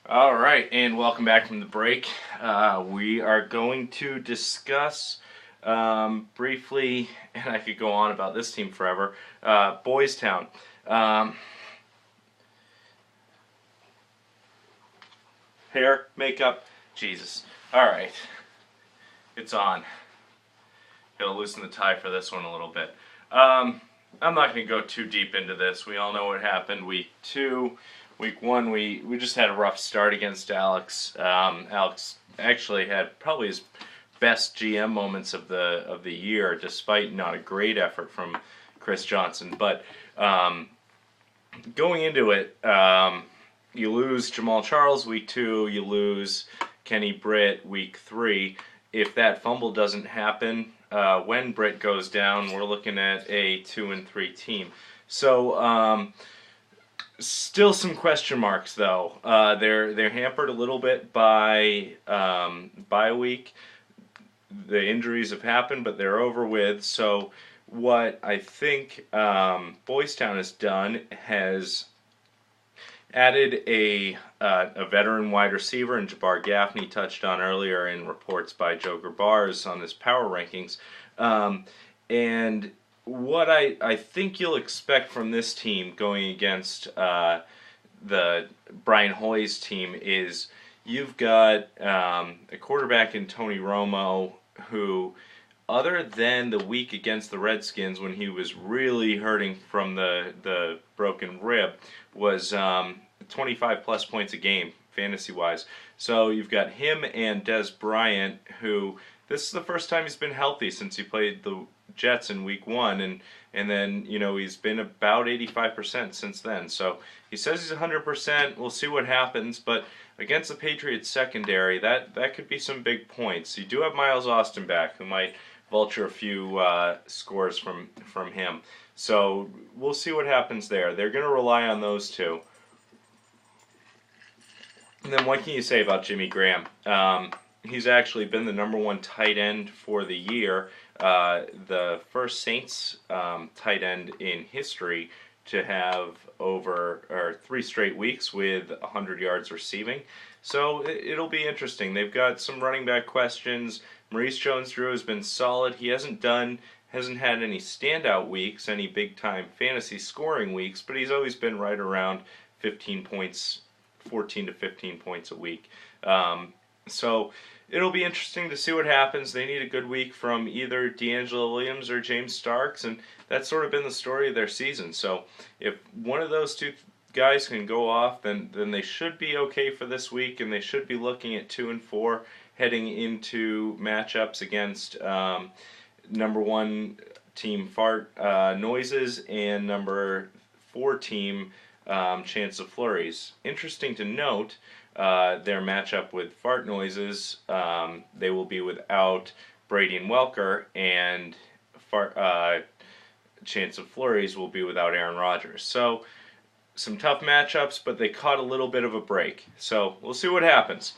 All right, and welcome back from the break. We are going to discuss briefly, and I could go on about this team forever, Boystown. Um, Hair, makeup, Jesus. All right, it's on. Gotta loosen the tie for this one a little bit. I'm not going to go too deep into this. We all know what happened week 2. Week 1, we just had a rough start against Alex. Alex actually had probably his best GM moments of the year, despite not a great effort from Chris Johnson. But going into it, you lose Jamal Charles week 2. You lose Kenny Britt week 3. If that fumble doesn't happen when Britt goes down, we're looking at a 2-3 team. So still some question marks though. They're hampered a little bit by bye week. The injuries have happened, but they're over with. So what I think Boystown has done has added a veteran wide receiver, and Jabbar Gaffney touched on earlier in reports by Joe Grabars on his power rankings. And what I think you'll expect from this team going against the Brian Hoy's team is you've got a quarterback in Tony Romo who, other than the week against the Redskins when he was really hurting from the broken rib, was 25 plus points a game fantasy wise. So you've got him and Des Bryant, who this is the first time he's been healthy since he played the Jets in week 1, and then he's been about 85% since then. So he says he's 100%. We'll see what happens, but against the Patriots secondary, that could be some big points. You do have Miles Austin back, who might vulture a few scores from him. So we'll see what happens there. They're going to rely on those two. And then what can you say about Jimmy Graham? He's actually been the number 1 tight end for the year, the first Saints tight end in history to have over 3 straight weeks with 100 yards receiving. So it'll be interesting. They've got some running back questions. Maurice Jones-Drew has been solid. He hasn't had any standout weeks, any big time fantasy scoring weeks, but he's always been right around 15 points, 14 to 15 points a week. So it'll be interesting to see what happens. They need a good week from either D'Angelo Williams or James Starks, and that's sort of been the story of their season. So if one of those two guys can go off, then they should be okay for this week, and they should be looking at 2-4 heading into matchups against number 1 team Fart Noises and number 4 team Chance of Flurries. Interesting to note, their matchup with Fart Noises, they will be without Brady and Welker, and Chance of Flurries will be without Aaron Rodgers. So some tough matchups, but they caught a little bit of a break. So we'll see what happens.